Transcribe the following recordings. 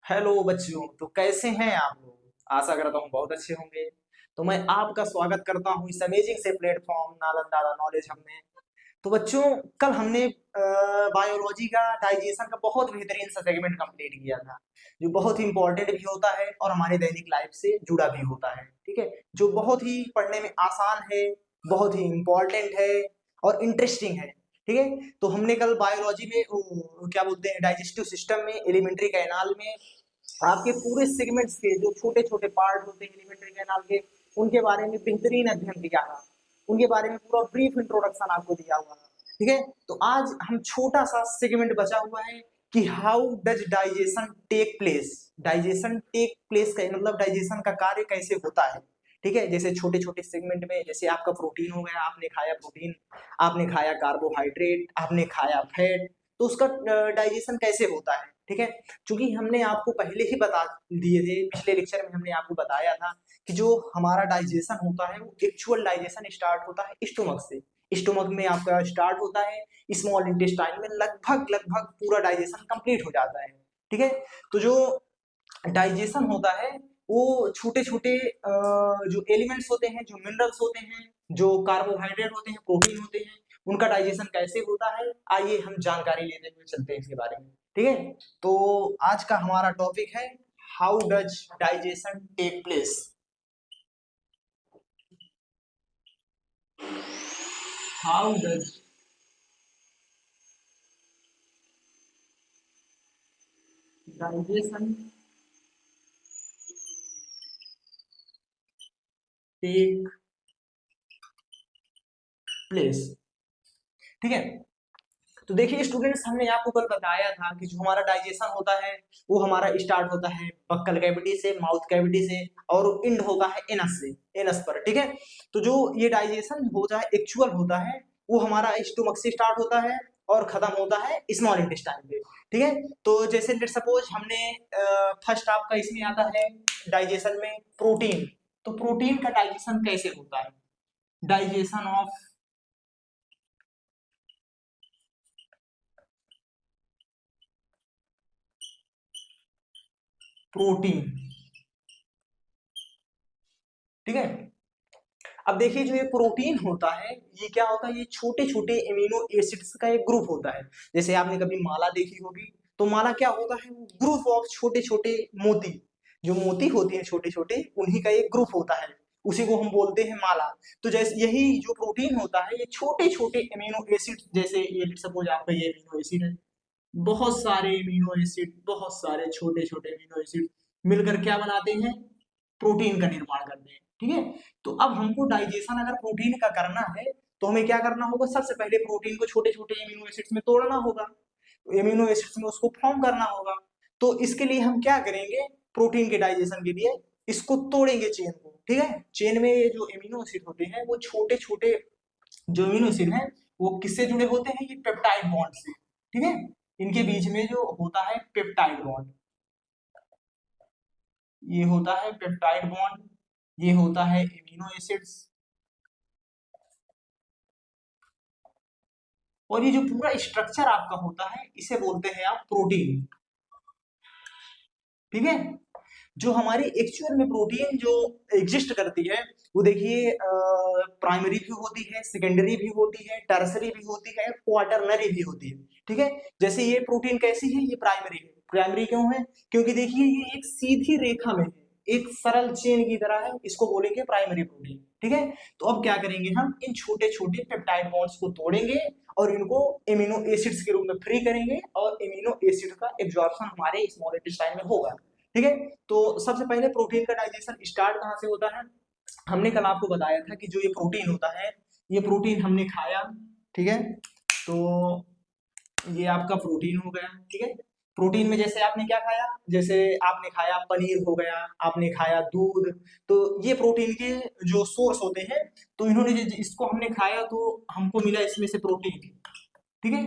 Hello बच्चों, तो कैसे हैं आप लोग। आशा करता हूँ बहुत अच्छे होंगे। तो मैं आपका स्वागत करता हूँ इस अमेजिंग से प्लेटफॉर्म नालंदा नॉलेज हब में। तो बच्चों, कल हमने बायोलॉजी का डाइजेशन का बहुत बेहतरीन सा सेगमेंट कंप्लीट किया था, जो बहुत ही इंपॉर्टेंट भी होता है और हमारे दैनिक लाइफ से जुड़ा भी होता है। ठीक है, जो बहुत ही पढ़ने में आसान है, बहुत ही इंपॉर्टेंट है और इंटरेस्टिंग है। ठीक है, तो हमने कल बायोलॉजी में क्या बोलते हैं, डाइजेस्टिव सिस्टम में, एलिमेंट्री कैनाल में आपके पूरे सेगमेंट्स के जो छोटे छोटे पार्ट होते हैं एलिमेंट्री कैनाल के, उनके बारे में बेहतरीन अध्ययन किया था। उनके बारे में पूरा ब्रीफ इंट्रोडक्शन आपको दिया हुआ था। ठीक है, तो आज हम छोटा सा सेगमेंट बचा हुआ है कि how does digestion take place. Digestion take place का मतलब डाइजेशन का कार्य कैसे होता है। ठीक है, जैसे छोटे छोटे सेगमेंट में, जैसे आपका प्रोटीन हो गया, आपने खाया प्रोटीन, आपने खाया कार्बोहाइड्रेट, आपने खाया फैट, तो उसका डाइजेशन कैसे होता है। ठीक है, चूंकि हमने आपको पहले ही बता दिए थे, पिछले लेक्चर में हमने आपको बताया था कि जो हमारा डाइजेशन होता है वो एक्चुअल डाइजेशन स्टार्ट होता है स्टोमक से। स्टोमक में आपका स्टार्ट होता है, स्मॉल इंटेस्टाइन में लगभग लगभग पूरा डाइजेशन कंप्लीट हो जाता है। ठीक है, तो जो डाइजेशन होता है वो छोटे छोटे जो एलिमेंट्स होते हैं, जो मिनरल्स होते हैं, जो कार्बोहाइड्रेट होते हैं, प्रोटीन होते हैं, उनका डाइजेशन कैसे होता है, आइए हम जानकारी लेते हुए चलते हैं इसके बारे में। ठीक है, तो आज का हमारा टॉपिक है how does digestion take place. How does digestion take place. ठीक है, तो देखिए स्टूडेंट्स, हमने आपको कल बताया था कि जो हमारा डाइजेशन होता है वो हमारा स्टार्ट होता है बक्कल कैविटी से, माउथ कैविटी से, और एंड होता है एनस से, एनस पर। ठीक है, तो जो ये डाइजेशन होता है एक्चुअल होता है वो हमारा स्टोमक से स्टार्ट होता है और खत्म होता है स्मॉल इंटेस्टाइन पे। ठीक है, तो जैसे लेट सपोज हमने फर्स्ट आपका इसमें आता है डाइजेशन में प्रोटीन। तो प्रोटीन का डाइजेशन कैसे होता है, डाइजेशन ऑफ प्रोटीन। ठीक है, अब देखिए जो ये प्रोटीन होता है ये क्या होता है, ये छोटे छोटे एमिनो एसिड्स का एक ग्रुप होता है। जैसे आपने कभी माला देखी होगी, तो माला क्या होता है, वो ग्रुप ऑफ छोटे छोटे मोती, जो मोती होते हैं छोटे छोटे, उन्हीं का एक ग्रुप होता है, उसी को हम बोलते हैं माला। तो जैसे यही जो प्रोटीन होता है ये छोटे छोटे एमिनो एसिड, जैसे ये सपोज आपका ये एमिनो एसिड है, बहुत सारे एमिनो एसिड, बहुत सारे छोटे छोटे एमिनो एसिड मिलकर क्या बनाते हैं, प्रोटीन का निर्माण करते हैं। ठीक है, तो अब हमको डाइजेशन अगर प्रोटीन का करना है तो हमें क्या करना होगा, सबसे पहले प्रोटीन को छोटे छोटे एमिनो एसिड्स में तोड़ना होगा, एमिनो एसिड्स में उसको फॉर्म करना होगा। तो इसके लिए हम क्या करेंगे, प्रोटीन के डाइजेशन के लिए इसको तोड़ेंगे चेन को। ठीक है, चेन में ये जो एमिनो एसिड होते हैं वो छोटे छोटे जो एमिनो एसिड हैं वो किससे जुड़े होते हैं, ये पेप्टाइड बॉन्ड से। ठीक है, इनके बीच में जो होता है पेप्टाइड बॉन्ड, ये होता है पेप्टाइड बॉन्ड, ये होता है एमिनो एसिड्स, और ये जो पूरा स्ट्रक्चर आपका होता है इसे बोलते हैं आप प्रोटीन। ठीक है, जो हमारी एक्चुअल में प्रोटीन जो एग्जिस्ट करती है वो देखिए प्राइमरी भी होती है, सेकेंडरी भी होती है, टर्सरी भी होती है, क्वाटरनरी भी होती है। ठीक है, जैसे ये प्रोटीन कैसी है, ये प्राइमरी है। प्राइमरी क्यों है, क्योंकि देखिए ये एक सीधी रेखा में है, एक सरल चेन की तरह है, इसको बोलेंगे प्राइमरी प्रोटीन। ठीक है, तो अब क्या करेंगे, हम इन छोटे छोटे पेप्टाइड बॉन्ड्स को तोड़ेंगे और इनको एमिनो एसिड्स के रूप में फ्री करेंगे और एमिनो एसिड का एब्जॉर्प्शन हमारे स्मॉल इंटेस्टाइन में होगा। ठीक है, तो सबसे पहले प्रोटीन का डाइजेशन स्टार्ट कहाँ से होता है, हमने कल आपको बताया था कि जो ये प्रोटीन होता है, ये प्रोटीन हमने खाया। ठीक है, तो ये आपका प्रोटीन हो गया। ठीक है, प्रोटीन में जैसे आपने क्या खाया, जैसे आपने खाया पनीर हो गया, आपने खाया दूध, तो ये प्रोटीन के जो सोर्स होते हैं। तो इन्होंने इसको हमने खाया तो हमको मिला इसमें से प्रोटीन। ठीक है,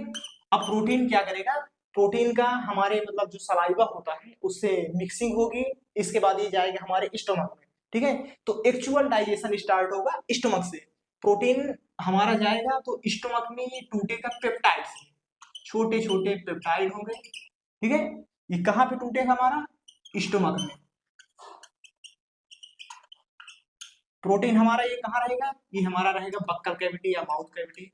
अब प्रोटीन क्या करेगा, प्रोटीन का हमारे मतलब जो सलाइवा होता है उससे मिक्सिंग होगी, इसके बाद ये जाएगा हमारे स्टोमक में। ठीक है, तो एक्चुअल डाइजेशन स्टार्ट होगा स्टोमक से। प्रोटीन हमारा जाएगा तो स्टोमक में ये टूटेगा पेप्टाइड्स, छोटे छोटे पेप्टाइड होंगे। ठीक है, ये कहाँ पे टूटेगा हमारा, स्टोमक में। प्रोटीन हमारा ये कहाँ रहेगा, ये हमारा रहेगा बक्कल कैविटी या माउथ कैविटी।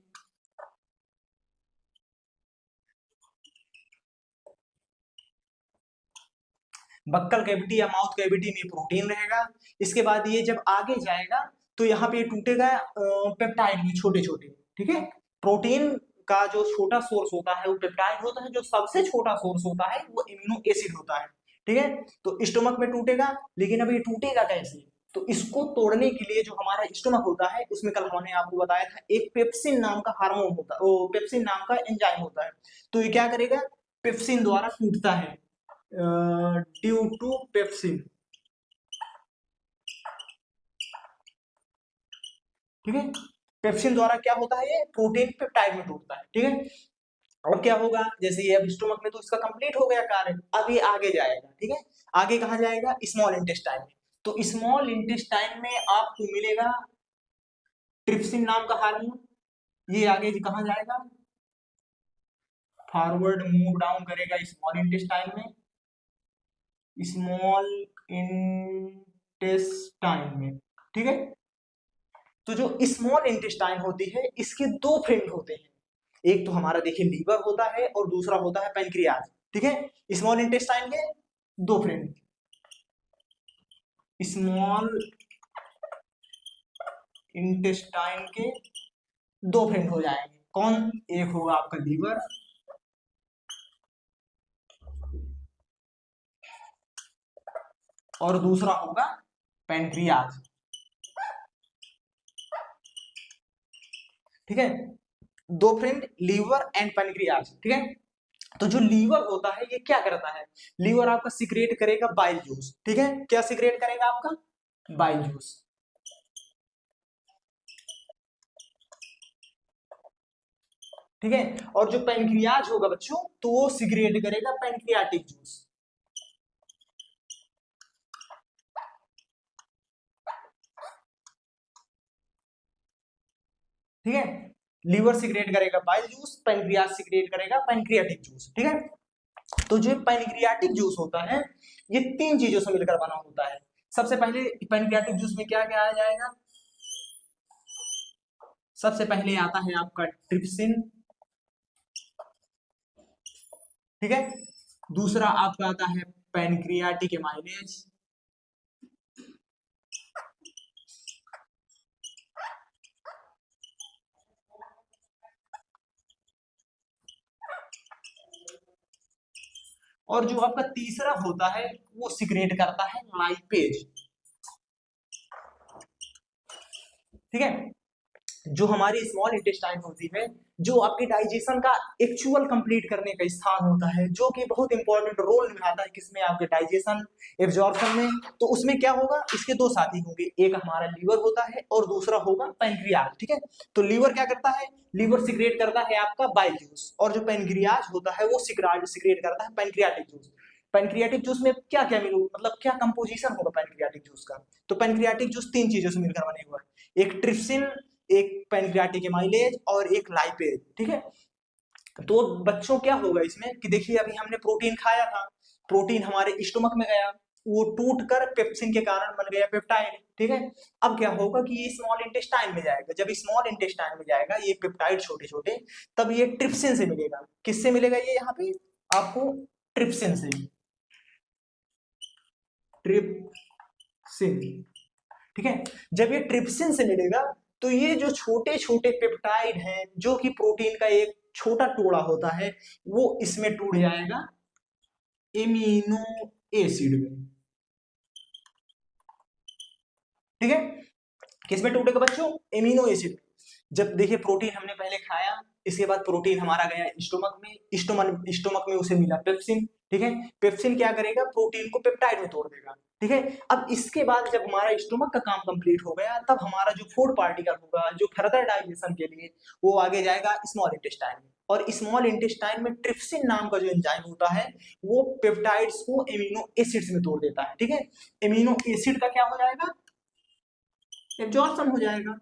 बक्कल कैविटी या माउथ कैविटी में प्रोटीन रहेगा। इसके बाद ये जब आगे जाएगा तो यहाँ पे टूटेगा पेप्टाइड में छोटे छोटे, ठीक है। प्रोटीन का जो छोटा सोर्स होता है वो पेप्टाइड होता है, जो सबसे छोटा सोर्स होता है वो इम्यूनो एसिड होता है, ठीक है। तो स्टोमक में टूटेगा, लेकिन अब ये टूटेगा कैसे, तो इसको तोड़ने के लिए जो हमारा स्टोमक होता है उसमें कल हमने आपको बताया था एक पेप्सिन नाम का हार्मोन होता है, वो पेप्सिन नाम का एंजाइम होता है। तो ये क्या करेगा, पेप्सिन द्वारा टूटता है, ड्यू टू पेप्सिन, ठीक है। पेप्सिन द्वारा क्या होता है, ये प्रोटीन पेप्टाइड में टूटता है, ठीक है। अब क्या होगा, जैसे ये अब स्टोमक में तो इसका कंप्लीट हो गया कार्य, अब ये आगे जाएगा, ठीक है। आगे कहाँ जाएगा, स्मॉल इंटेस्टाइन में। तो स्मॉल इंटेस्टाइन में आपको मिलेगा ट्रिप्सिन नाम का हार्मोन। ये आगे कहाँ जाएगा, फॉरवर्ड मूव डाउन करेगा स्मॉल इंटेस्टाइन में, स्मॉल इंटेस्टाइन में, ठीक है। तो जो स्मॉल इंटेस्टाइन होती है इसके दो फ्रेंड होते हैं, एक तो हमारा देखिए लीवर होता है और दूसरा होता है पैनक्रियाज, ठीक है। स्मॉल इंटेस्टाइन के दो फ्रेंड, स्मॉल इंटेस्टाइन के दो फ्रेंड हो जाएंगे, कौन, एक होगा आपका लीवर और दूसरा होगा पैनक्रियाज, ठीक है। दो फ्रेंड लीवर एंड पैनक्रियाज, ठीक है। तो जो लीवर होता है ये क्या करता है, लीवर आपका सिक्रेट करेगा बाइल जूस, ठीक है। क्या सिक्रेट करेगा आपका, बाइल जूस, ठीक है। और जो पैनक्रियाज होगा बच्चों तो वो सिक्रेट करेगा पैनक्रियाटिक जूस, ठीक है। लीवर सिक्रेट करेगा बाइल जूस, पैनक्रियाज सिक्रेट करेगा पैनक्रियाटिक जूस, ठीक है। तो जो पैनक्रियाटिक जूस होता है ये तीन चीजों से मिलकर बना होता है। सबसे पहले पैनक्रियाटिक जूस में क्या क्या आ जाएगा, सबसे पहले आता है आपका ट्रिप्सिन, ठीक है। दूसरा आपका आता है पैनक्रियाटिक एमाइलेज, और जो आपका तीसरा होता है वो सिक्रेट करता है लाइपेज, ठीक है। जो हमारी स्मॉल इंटेस्टाइन होती है, जो आपके डाइजेशन का एक्चुअल कंप्लीट करने का स्थान होता है, जो कि बहुत इंपॉर्टेंट रोल निभाता है किसमें, आपके डाइजेशन एब्जॉर्प्शन में। तो उसमें क्या होगा, इसके दो साथी होंगे, एक हमारा लीवर होता है और दूसरा होगा पैनक्रियाज, ठीक है। तो लीवर क्या करता है, लीवर सिक्रेट करता है आपका बाइल जूस, और जो पैनक्रियाज होता है वो सिक्रेट करता है पैनक्रियाटिक जूस। पैनक्रियाटिक जूस में क्या क्या मिलू, मतलब क्या कंपोजिशन होगा पैनक्रियाटिक जूस का, तो पैनक्रियाटिक जूस तीन चीजों से मिलकर बने हुआ है, एक ट्रिप्सिन, एक पैनक्रियाटिक एमाइलेज और एक लाइपेज, ठीक है। तो बच्चों क्या होगा इसमें कि देखिए अभी हमने प्रोटीन खाया था, प्रोटीन हमारे स्टोमक में गया, वो टूट कर पेप्सिन के कारण बन गया पेप्टाइड, ठीक है। अब क्या होगा कि ये स्मॉल इंटेस्टाइन में जाएगा, जब स्मॉल इंटेस्टाइन में जाएगा ये पेप्टाइड छोटे छोटे, तब ये ट्रिप्सिन से मिलेगा, किससे मिलेगा ये यहाँ पे आपको, ट्रिप्सिन से, ट्रिप्सिन, ठीक है। जब ये ट्रिप्सिन से मिलेगा तो ये जो छोटे छोटे पेप्टाइड हैं जो कि प्रोटीन का एक छोटा टुकड़ा होता है वो इसमें टूट जाएगा एमिनो एसिड में, ठीक है। किसमें टूटेगा बच्चों, एमिनो एसिड। जब देखिए प्रोटीन हमने पहले खाया, इसके बाद प्रोटीन हमारा गया स्टोमक में, स्टोमक में उसे मिला पेप्सिन, ठीक है। पेप्सिन क्या करेगा, प्रोटीन को पेप्टाइड में तोड़ देगा, ठीक है। अब इसके बाद जब हमारा स्टोमक का काम कंप्लीट हो गया तब हमारा जो फूड पार्टिकल होगा जो फर्दर डाइजेशन के लिए वो आगे जाएगा स्मॉल इंटेस्टाइन में, और स्मॉल इंटेस्टाइन में ट्रिप्सिन नाम का जो एंजाइम होता है वो पेप्टाइड्स को एमिनो एसिड्स में तोड़ देता है, ठीक है। एमिनो एसिड का क्या हो जाएगा, एब्जॉर्प्शन हो जाएगा।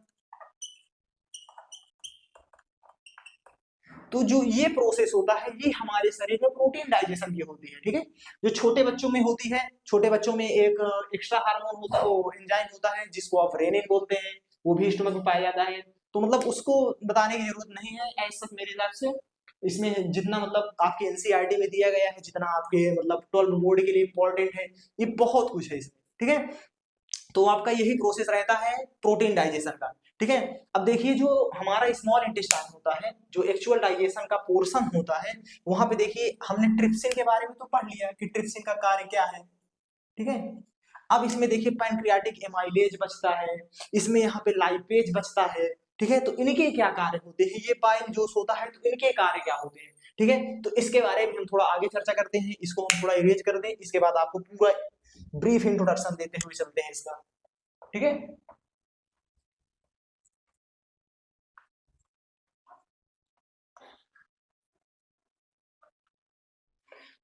तो जो ये प्रोसेस होता है ये हमारे शरीर में प्रोटीन डाइजेशन की होती है, ठीक है। जो छोटे बच्चों में होती है, छोटे बच्चों में एक एक्स्ट्रा हार्मोन होता है, वो एंजाइम होता है जिसको आप रेनिन बोलते हैं, वो भी स्टमक में पाया जाता है। तो मतलब उसको बताने की जरूरत नहीं है एज सच मेरे हिसाब से। इसमें जितना मतलब आपके एनसीईआरटी में दिया गया है, जितना आपके मतलब 12 बोर्ड के लिए इंपॉर्टेंट है, ये बहुत कुछ है इसमें, ठीक है। तो आपका यही प्रोसेस रहता है प्रोटीन डाइजेशन का, ठीक है। अब देखिए जो हमारा स्मॉल इंटेस्टाइन होता है, जो एक्चुअल डाइजेशन का पोर्शन होता है, वहां पे देखिए हमने ट्रिप्सिन के बारे में तो पढ़ लिया कि ट्रिप्सिन का कार्य क्या है, ठीक है। अब इसमें देखिए पैनक्रियाटिक एमाइलेज बचता है, इसमें यहाँ पे लाइपेज बचता है, ठीक है। तो इनके क्या कार्य होते हैं, ये पाइल जूस होता है, तो इनके कार्य क्या होते हैं, ठीक है। तो इसके बारे में हम थोड़ा आगे चर्चा करते हैं, इसको हम थोड़ा इरेज कर दें, इसके बाद आपको पूरा ब्रीफ इंट्रोडक्शन देते हुए चलते हैं इसका, ठीक है।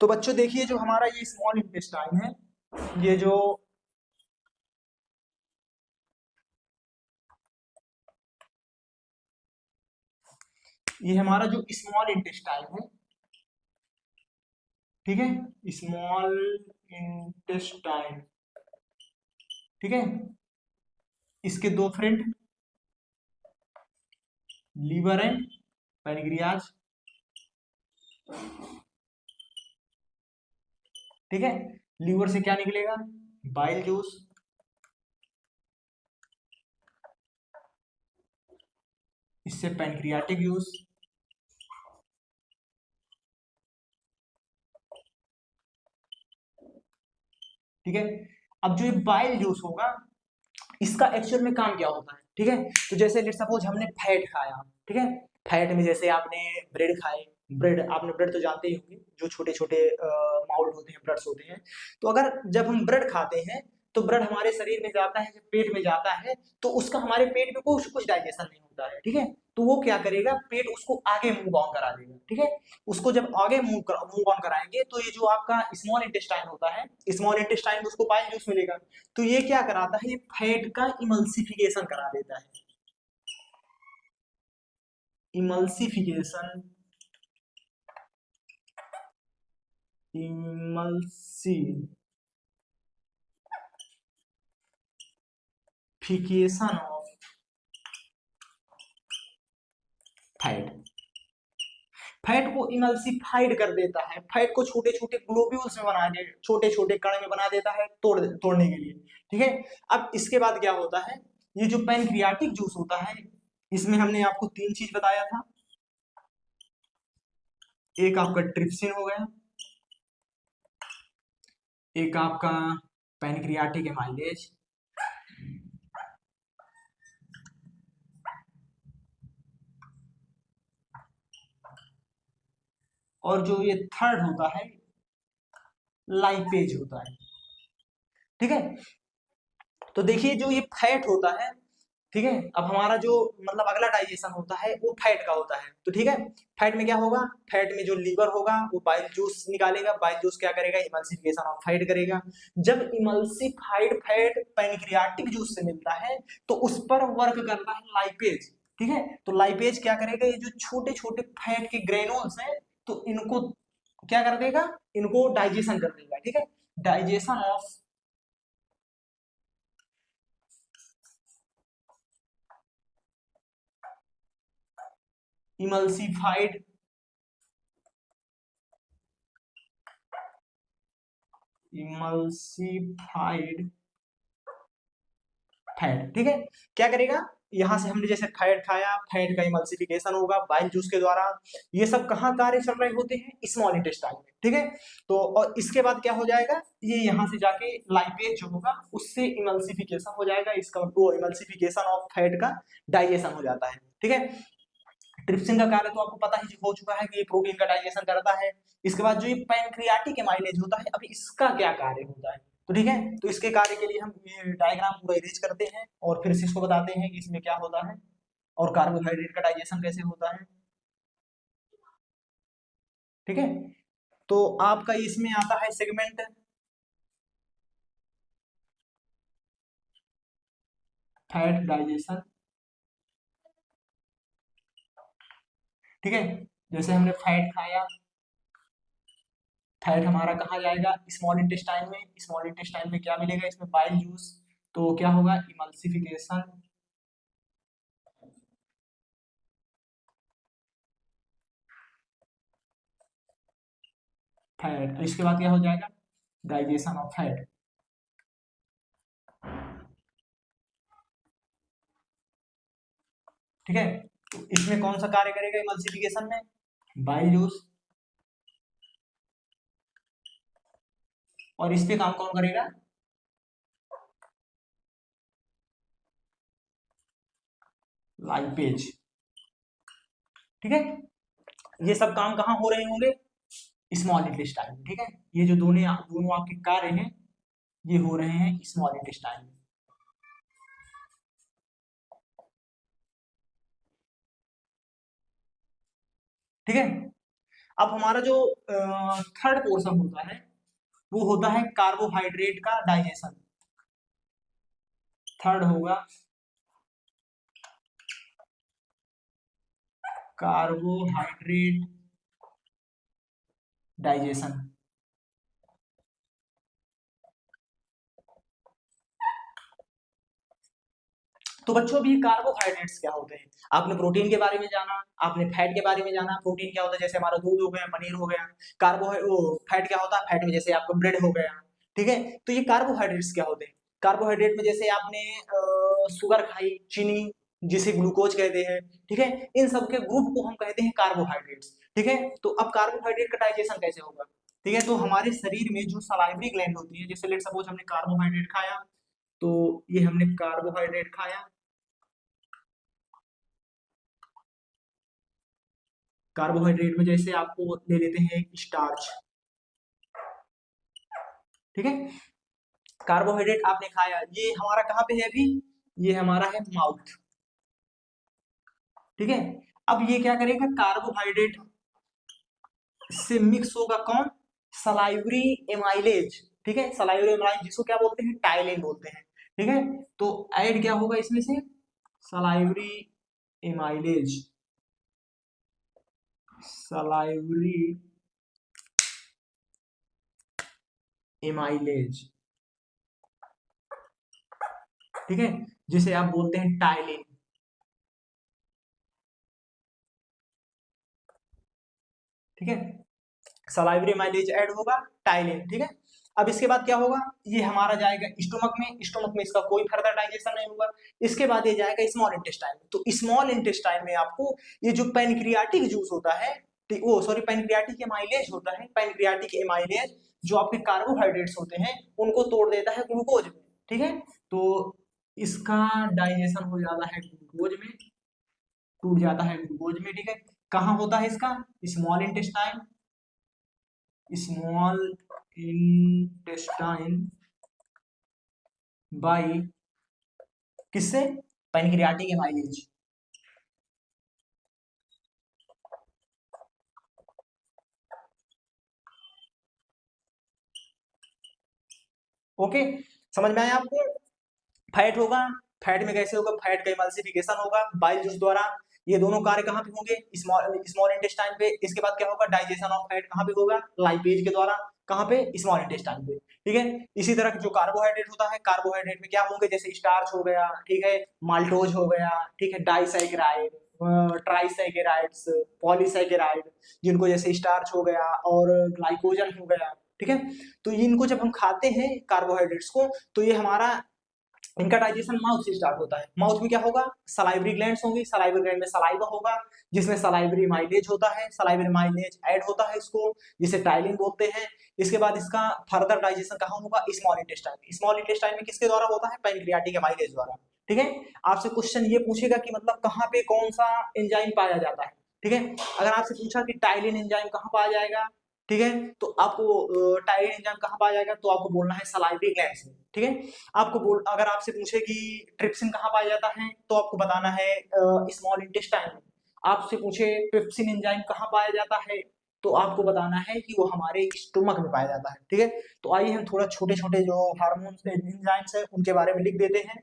तो बच्चों देखिए जो हमारा ये स्मॉल इंटेस्टाइन है, ये जो ये हमारा जो स्मॉल इंटेस्टाइन है, ठीक है, स्मॉल इंटेस्टाइन, ठीक है। इसके दो फ्रेंड, लीवर एंड पैनक्रियाज, ठीक है। लीवर से क्या निकलेगा, बाइल जूस, इससे पैनक्रियाटिक जूस, ठीक है। अब जो ये बाइल जूस होगा, इसका एक्चुअल में काम क्या होता है, ठीक है। तो जैसे लेट सपोज हमने फैट खाया, ठीक है। फैट में जैसे आपने ब्रेड खाए, ब्रेड आपने ब्रेड तो जानते ही होंगे, जो छोटे छोटे माउल्ट होते हैं, ब्रेड्स होते हैं। तो अगर जब हम ब्रेड खाते हैं, तो ब्रेड हमारे शरीर में जाता है, जब पेट में जाता है, तो उसका हमारे पेट में कुछ कुछ डाइजेशन नहीं होता है, ठीक है। तो वो क्या करेगा, पेट उसको आगे मूव ऑन करा देगा, ठीक है। उसको जब आगे मूव ऑन कराएंगे, तो ये जो आपका स्मॉल इंटेस्टाइन होता है, स्मॉल इंटेस्टाइन उसको बाइल जूस मिलेगा। तो ये क्या कराता है, ये फैट का इमल्सिफिकेशन करा देता है, emulsification, emulsification of fat, fat को इमल्सिफाइड कर देता है, फैट को छोटे छोटे ग्लोब्यूल्स में बना दे, छोटे छोटे कण में बना देता है तोड़ने के लिए, ठीक है। अब इसके बाद क्या होता है, ये जो पैनक्रियाटिक जूस होता है, इसमें हमने आपको तीन चीज बताया था। एक आपका ट्रिप्सिन हो गया, एक आपका पैनक्रियाटिक एमाइलेज, और जो ये थर्ड होता है, लाइपेज होता है, ठीक है। तो देखिए जो ये फैट होता है, ठीक है। अब हमारा जो मतलब अगला डाइजेशन होता है वो फैट का होता है, तो ठीक है। फैट में क्या होगा, फैट में जो लीवर होगा वो बाइल जूस निकालेगा, बाइल जूस क्या करेगा, इमल्सिफिकेशन ऑफ फैट करेगा। जब इमल्सिफाइड फैट पैनक्रियाटिक जूस से मिलता है, तो उस पर वर्क करता है लाइपेज, ठीक है। तो लाइपेज क्या करेगा, ये जो छोटे छोटे फैट के ग्रेनुल्स हैं, तो इनको क्या कर देगा, इनको डाइजेशन कर देगा, ठीक है। Digestion of emulsified emulsified fat, ठीक है। क्या करेगा, यहां से हमने जैसे फैट खाया, फैट का इमल्सिफिकेशन होगा बाइल जूस के द्वारा। ये सब कहाँ कार्य चल रहे होते हैं, स्मॉल इंटेस्टाइन में, ठीक है। तो और इसके बाद क्या हो जाएगा, ये यहाँ से जाके लाइपेज जो होगा उससे इमल्सिफिकेशन हो जाएगा, इसका वो इमल्सिफिकेशन ऑफ फैट का डाइजेशन हो जाता है, ठीक है। ट्रिप्सिन का कार्य तो आपको पता ही हो चुका है कि ये प्रोटीन का डाइजेशन करता है। इसके बाद जो ये पैनक्रियाटिक एमाइलेज होता है, अभी इसका क्या कार्य होता है, तो ठीक है। तो इसके कार्य के लिए हम ये डायग्राम पूरा इरेज करते हैं और फिर से इसको बताते हैं कि इसमें क्या होता है और कार्बोहाइड्रेट का डाइजेशन कैसे होता है, ठीक है। तो आपका इसमें आता है सेगमेंट फैट डाइजेशन, ठीक है। जैसे हमने फैट खाया, फैट हमारा कहाँ जाएगा, स्मॉल इंटेस्टाइन में। स्मॉल इंटेस्टाइन में क्या मिलेगा, इसमें बाइल जूस। तो क्या होगा, इमल्सिफिकेशन, फैट। इसके बाद क्या हो जाएगा, डाइजेशन ऑफ फैट। ठीक है, तो इसमें कौन सा कार्य करेगा इमल्सिफिकेशन में, बाइल जूस। और इस पे काम कौन करेगा, लाइपेज। ठीक है, ये सब काम कहाँ हो रहे होंगे, स्मॉल इंटेस्टाइन में। ठीक है, ये जो दोनों दोनों आपके कार्य हैं ये हो रहे हैं स्मॉल इंटेस्टाइन में। ठीक है, अब हमारा जो थर्ड पोर्शन होता है वो होता है कार्बोहाइड्रेट का डाइजेशन। थर्ड होगा कार्बोहाइड्रेट डाइजेशन। तो बच्चों अभी कार्बोहाइड्रेट्स क्या होते हैं, आपने प्रोटीन के बारे में जाना, आपने फैट के बारे में जाना। प्रोटीन क्या होता है, जैसे हमारा दूध हो गया, पनीर हो गया। वो फैट क्या होता है, फैट में जैसे आपका ब्रेड हो गया। ठीक है, तो ये कार्बोहाइड्रेट्स क्या होते हैं, कार्बोहाइड्रेट में जैसे आपने शुगर खाई, चीनी, जिसे ग्लूकोज कहते हैं। ठीक है, इन सब के ग्रुप को हम कहते हैं कार्बोहाइड्रेट्स। ठीक है, तो अब कार्बोहाइड्रेट का डाइजेशन कैसे होगा। ठीक है, तो हमारे शरीर में जो सलाइवरी ग्लैंड होती है, जैसे लेट सपोज हमने कार्बोहाइड्रेट खाया, तो ये हमने कार्बोहाइड्रेट खाया। कार्बोहाइड्रेट में जैसे आपको ले लेते हैं स्टार्च। ठीक है, कार्बोहाइड्रेट आपने खाया, ये हमारा कहाँ पे है अभी, ये हमारा है माउथ। ठीक है, अब ये क्या करेगा, कार्बोहाइड्रेट से मिक्स होगा कौन, सलाइवरी एमाइलेज। ठीक है, सलाइवरी एमाइलेज जिसको क्या बोलते हैं, टाइलिन बोलते हैं। ठीक है, तो ऐड क्या होगा इसमें से, सलाइवरी एमाइलेज, सलाइवरी एमाइलेज। ठीक है, जिसे आप बोलते हैं टाइलिन। ठीक है, सलाइवरी माइलेज ऐड होगा, टाइलिन। ठीक है, अब इसके बाद क्या होगा, ये हमारा जाएगा स्टोमक में। स्टोमक में इसका कोई फर्दर डाइजेशन नहीं होगा। इसके बाद ये जाएगा स्मॉल इंटेस्टाइन में। तो स्मॉल इंटेस्टाइन में आपको ये जो पैनक्रियाटिक जूस होता है, वो सॉरी पैनक्रियाटिक एमाइलेज होता है, पैनक्रियाटिक एमाइलेज जो आपके कार्बोहाइड्रेट्स होते हैं उनको तोड़ देता है ग्लूकोज में। ठीक है, तो इसका डाइजेशन हो जाता है ग्लूकोज में, टूट जाता है ग्लूकोज में। ठीक है, कहाँ होता है इसका, small intestine, small intestine bye किससे, पैनक्रियाटिक एमाइलेज। ओके, समझ में आया आपको। फैट होगा, फैट में कैसे होगा, फैट का इमल्सिफिकेशन होगा बाइल जूस द्वारा। ये दोनों कार्य कहाँ पे होंगे, स्मॉल स्मॉल इंटेस्टाइन पे। इसके बाद क्या होगा, डाइजेशन ऑफ फैट कहाँ पे होगा, लाइपेज के द्वारा। कहाँ पे, स्मॉल इंटेस्टाइन पे। ठीक है, इसी तरह जो कार्बोहाइड्रेट होता है, कार्बोहाइड्रेट में क्या होंगे, जैसे स्टार्च हो गया, ठीक है, माल्टोज हो गया, ठीक है, डाइसैकेराइड, ट्राइसैकेराइड्स, पॉलीसैकेराइड, जिनको जैसे स्टार्च हो गया और ग्लाइकोजन हो गया। ठीक है, तो इनको जब हम खाते हैं कार्बोहाइड्रेट्स को, तो ये हमारा इनका डाइजेशन माउथ से स्टार्ट होता है। माउथ में क्या होगा, सलाइवरी ग्लैंड्स होंगी, सलाइवरी ग्लैंड में सलाइवा होगा, जिसमें सलाइवरी माइलेज होता है, सलाइवरी माइलेज ऐड होता है इसको, जिसे टाइलिन बोलते हैं। इसके बाद इसका फर्दर डाइजेशन कहाँ होगा, स्मॉल इंटेस्टाइन में। स्मॉल इंटेस्टाइन में किसके द्वारा होता है, पैनक्रियाटिक एमाइलेज द्वारा। ठीक है, आपसे क्वेश्चन ये पूछेगा कि मतलब कहाँ पे कौन सा एंजाइम पाया जाता है। ठीक है, अगर आपसे पूछा कि टाइलिन एंजाइम कहाँ पाया जाएगा, ठीक है, तो आपको टाइलिन एंजाइम कहाँ पाया जाएगा, तो आपको बोलना है सलाइवरी ग्लैंड्स में। ठीक है, आपको बोल अगर आपसे पूछे कि ट्रिप्सिन कहाँ पाया जाता है, तो आपको बताना है स्मॉल इंटेस्टाइन में। आपसे पूछे पेप्सिन एंजाइम कहाँ पाया जाता है, तो आपको बताना है कि वो हमारे स्टोमक में पाया जाता है। ठीक है, तो आइए हम थोड़ा छोटे छोटे जो हार्मोन एंजाइम्स है उनके बारे में लिख देते हैं,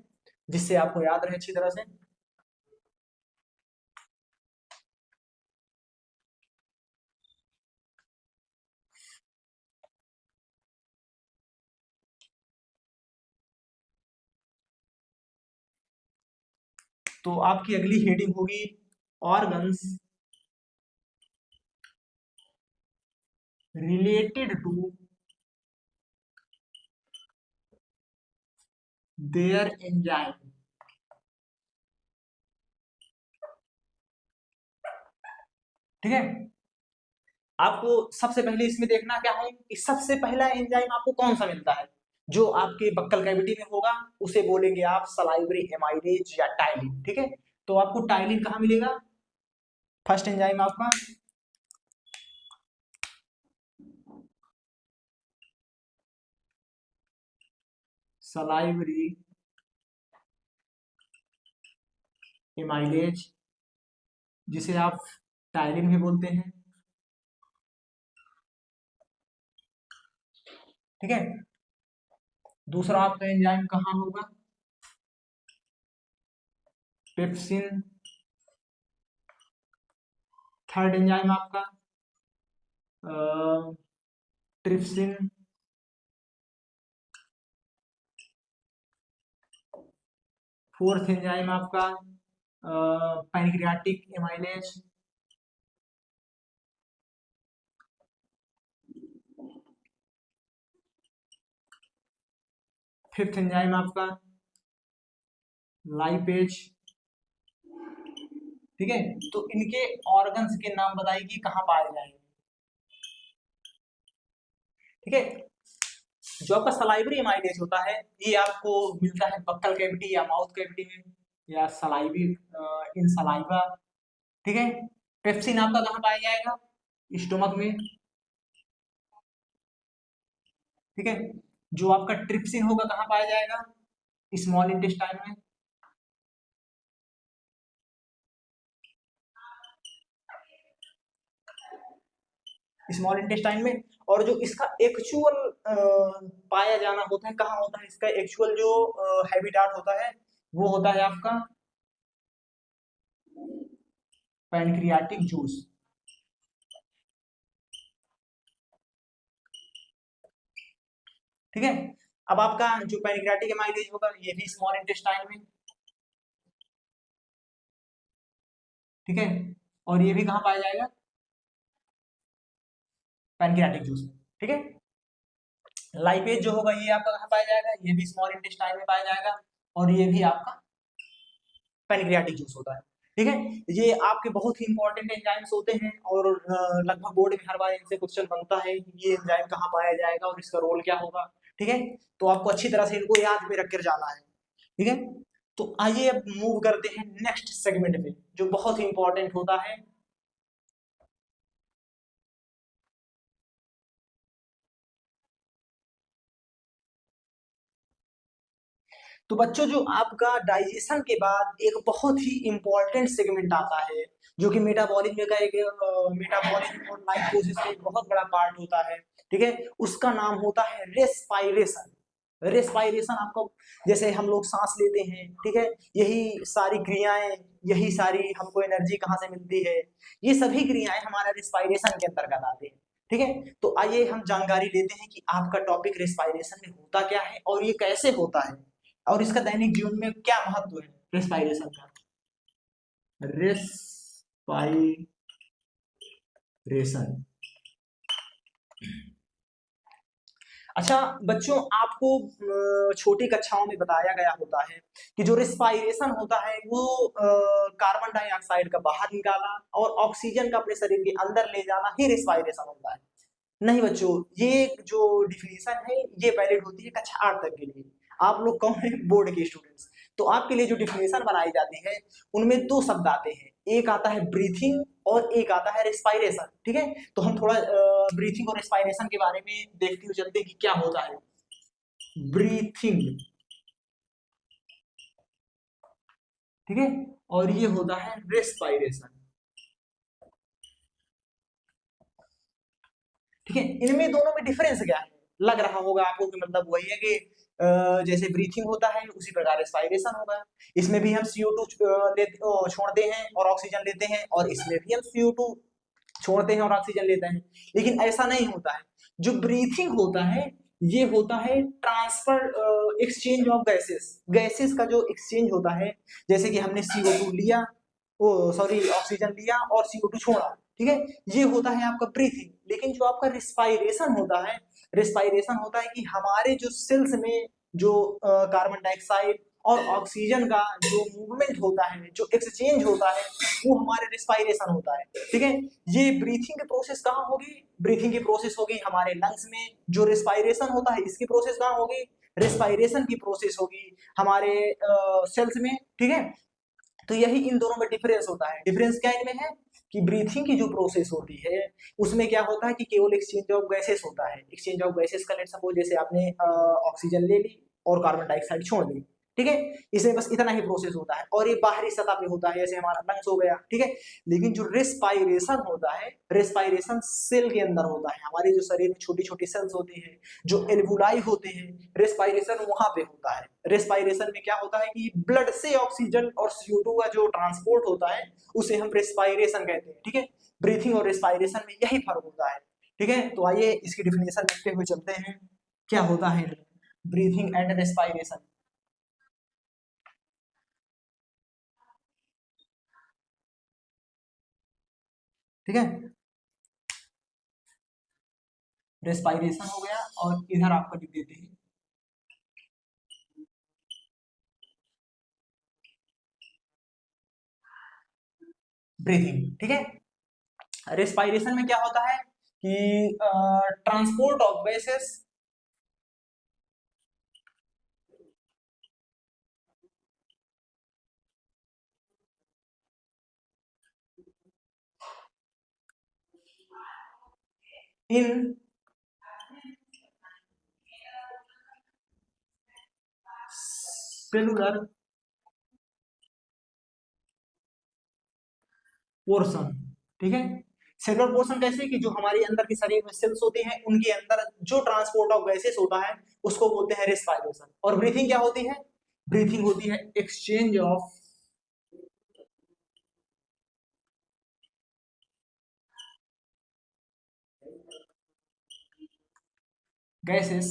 जिससे आपको याद रहे अच्छी तरह से। तो आपकी अगली हेडिंग होगी organs related to their enzyme. ठीक है, आपको सबसे पहले इसमें देखना क्या है कि सबसे पहला एंजाइम आपको कौन सा मिलता है, जो आपके बक्कल कैविटी में होगा उसे बोलेंगे आप सलाइवरी एमाइलेज या टाइलिन। ठीक है, तो आपको टाइलिन कहाँ मिलेगा, फर्स्ट एंजाइम आपका सलाइवरी एमाइलेज, जिसे आप टाइलिन भी बोलते हैं। ठीक है, दूसरा आपका एंजाइम कहाँ होगा, पेप्सिन। थर्ड एंजाइम आपका ट्रिप्सिन। फोर्थ एंजाइम आपका पैनक्रियाटिक एमाइलेज। फिफ्थ एंजाइम आपका लाइपेज। ठीक है, तो इनके ऑर्गन्स के नाम बताइए कि कहाँ पाए जाएंगे। ठीक है, जो आपका सलाइवरी एमाइलेज होता है ये आपको मिलता है बक्कल कैविटी या माउथ कैविटी में या सलाइवी इन सलाइवा। ठीक है, पेप्सिन आपका कहाँ पाया जाएगा, स्टोमक में। ठीक है, जो आपका ट्रिप्सिन होगा कहाँ पाया जाएगा, स्मॉल इंटेस्टाइन में। स्मॉल इंटेस्टाइन में। और जो इसका एक्चुअल पाया जाना होता है कहाँ होता है, इसका एक्चुअल जो हैबिटाट होता है वो होता है आपका पैनक्रियाटिक जूस। ठीक है, अब आपका जो पैनक्रियाटिक एमाइलेज होगा ये भी स्मॉल इंटेस्टाइन में। ठीक है, और ये भी कहाँ पाया जाएगा, पैनक्रियाटिक जूस में। ठीक है, लाइपेज जो होगा ये आपका कहाँ पाया जाएगा, ये भी स्मॉल इंटेस्टाइन में पाया जाएगा, और ये भी आपका पैनक्रियाटिक जूस होता है। ठीक है, ये आपके बहुत ही इंपॉर्टेंट एंजाइम्स होते हैं और लगभग बोर्ड में हर बार इनसे क्वेश्चन बनता है कि ये एंजाइम कहाँ पाया जाएगा और इसका रोल क्या होगा। ठीक है, तो आपको अच्छी तरह से इनको याद में रख कर जाना है। ठीक है, तो आइए अब मूव करते हैं नेक्स्ट सेगमेंट पे जो बहुत ही इंपॉर्टेंट होता है। तो बच्चों जो आपका डाइजेशन के बाद एक बहुत ही इंपॉर्टेंट सेगमेंट आता है जो कि मेटाबॉलिज्म का एक मेटाबॉलिज्म और लाइपोसिस का एक बहुत बड़ा पार्ट होता है। ठीक है, उसका नाम होता है रेस्पायरेशन। रेस्पायरेशन आपको, जैसे हम लोग सांस लेते हैं, ठीक है, यही सारी क्रियाएं, यही सारी हमको एनर्जी कहाँ से मिलती है, ये सभी क्रियाएं हमारा रेस्पायरेशन के अंतर्गत आती है। ठीक है, तो आइए हम जानकारी लेते हैं कि आपका टॉपिक रेस्पायरेशन में होता क्या है और ये कैसे होता है और इसका दैनिक जीवन में क्या महत्व है रेस्पायरेशन का। रेस्पायरेशन, अच्छा बच्चों, आपको छोटी कक्षाओं में बताया गया होता है कि जो रेस्पायरेशन होता है वो कार्बन डाइऑक्साइड का बाहर निकालना और ऑक्सीजन का अपने शरीर के अंदर ले जाना ही रेस्पायरेशन होता है। नहीं बच्चों, ये जो डिफिनीशन है ये वैलिड होती है कक्षा 8 तक के लिए। आप लोग कौन है, बोर्ड के स्टूडेंट्स, तो आपके लिए जो डिफिनीशन बनाई जाती है उनमें दो शब्द आते हैं, एक आता है ब्रीथिंग और एक आता है रेस्पायरेशन। ठीक है, तो हम थोड़ा ब्रीथिंग और रेस्पायरेशन के बारे में देखते हुए चलते हैं कि क्या होता है ब्रीथिंग। ठीक है, और ये होता है रेस्पायरेशन। ठीक है, इनमें दोनों में डिफरेंस क्या है, लग रहा होगा आपको कि मतलब वही है कि जैसे ब्रीथिंग होता है उसी प्रकार रेस्पायरेशन होगा। इसमें भी हम CO2 छोड़ते हैं और ऑक्सीजन लेते हैं और इसमें भी हम CO2 छोड़ते हैं और ऑक्सीजन लेते हैं, लेकिन ऐसा नहीं होता है। जो ब्रीथिंग होता है ये होता है transfer exchange of gases. Gases का जो एक्सचेंज होता है, जैसे कि हमने CO2 लिया, ओ सॉरी ऑक्सीजन लिया और CO2 छोड़ा, ठीक है, ये होता है आपका ब्रीथिंग। लेकिन जो आपका रिस्पायरेशन होता है, रिस्पायरेशन होता है कि हमारे जो सेल्स में जो कार्बन डाइऑक्साइड और ऑक्सीजन का जो मूवमेंट होता है, जो एक्सचेंज होता है, वो हमारे रिस्पायरेशन होता है, ठीक है। ये ब्रीथिंग की प्रोसेस कहाँ होगी? ब्रीथिंग की प्रोसेस होगी हमारे लंग्स में। जो रिस्पायरेशन होता है, इसकी प्रोसेस कहाँ होगी? रिस्पायरेशन की प्रोसेस होगी हमारे सेल्स में, ठीक है। तो यही इन दोनों में डिफरेंस होता है। डिफरेंस क्या इनमें है कि ब्रीथिंग की जो प्रोसेस होती है उसमें क्या होता है कि केवल एक्सचेंज ऑफ गैसेस होता है। एक्सचेंज ऑफ गैसेस का लेट सपोज जैसे आपने ऑक्सीजन ले ली और कार्बन डाइऑक्साइड छोड़ दी, ठीक है, इसमें बस इतना ही प्रोसेस होता है और ये बाहरी सतह पे होता है, जैसे हमारा लंग्स हो गया, ठीक है। लेकिन जो रेस्पायरेशन होता है, रेस्पायरेशन सेल के अंदर होता है। हमारे जो शरीर में छोटी छोटी सेल्स होती हैं, जो एल्वुलाई होते हैं, रेस्पायरेशन वहां पे होता है। रेस्पायरेशन में क्या होता है कि ब्लड से ऑक्सीजन और CO2 का जो ट्रांसपोर्ट होता है उसे हम रेस्पायरेशन कहते हैं, ठीक है। ब्रीथिंग और रेस्पायरेशन में यही फर्क होता है, ठीक है। तो आइए इसकी डिफिनेशन देखते हुए चलते हैं क्या होता है ब्रीथिंग एंड रेस्पायरेशन, ठीक है। रेस्पायरेशन हो गया और इधर आपका लिख देते हैं ब्रीथिंग, ठीक है। रेस्पायरेशन में क्या होता है कि transport of gases in cellular portion, ठीक है। सेलुलर पोर्शन कैसे कि जो हमारे अंदर के शरीर में सेल्स होती हैं उनके अंदर जो ट्रांसपोर्ट ऑफ गैसेस होता है उसको बोलते हैं रेस्पायरेशन। और ब्रीथिंग क्या होती है? ब्रीथिंग होती है exchange of gases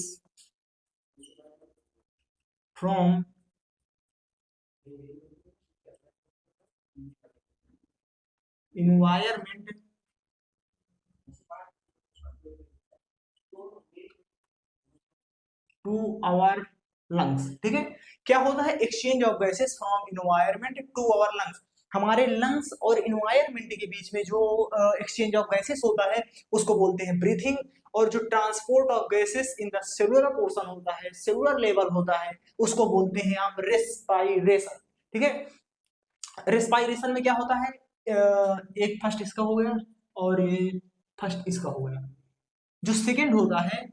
from environment to our lungs, ठीक है। क्या होता है? Exchange of gases from environment to our lungs. हमारे लंग्स और इन्वायरमेंट के बीच में जो एक्सचेंज ऑफ गैसेस होता है उसको बोलते हैं ब्रीथिंग। और जो transport of gases in the cellular portion होता है, सेलुलर लेवल होता है, उसको बोलते हैं आप रेस्पायरेशन, ठीक है। रेस्पायरेशन में क्या होता है? एक फर्स्ट इसका हो गया और ये फर्स्ट इसका हो गया। जो सेकंड होता है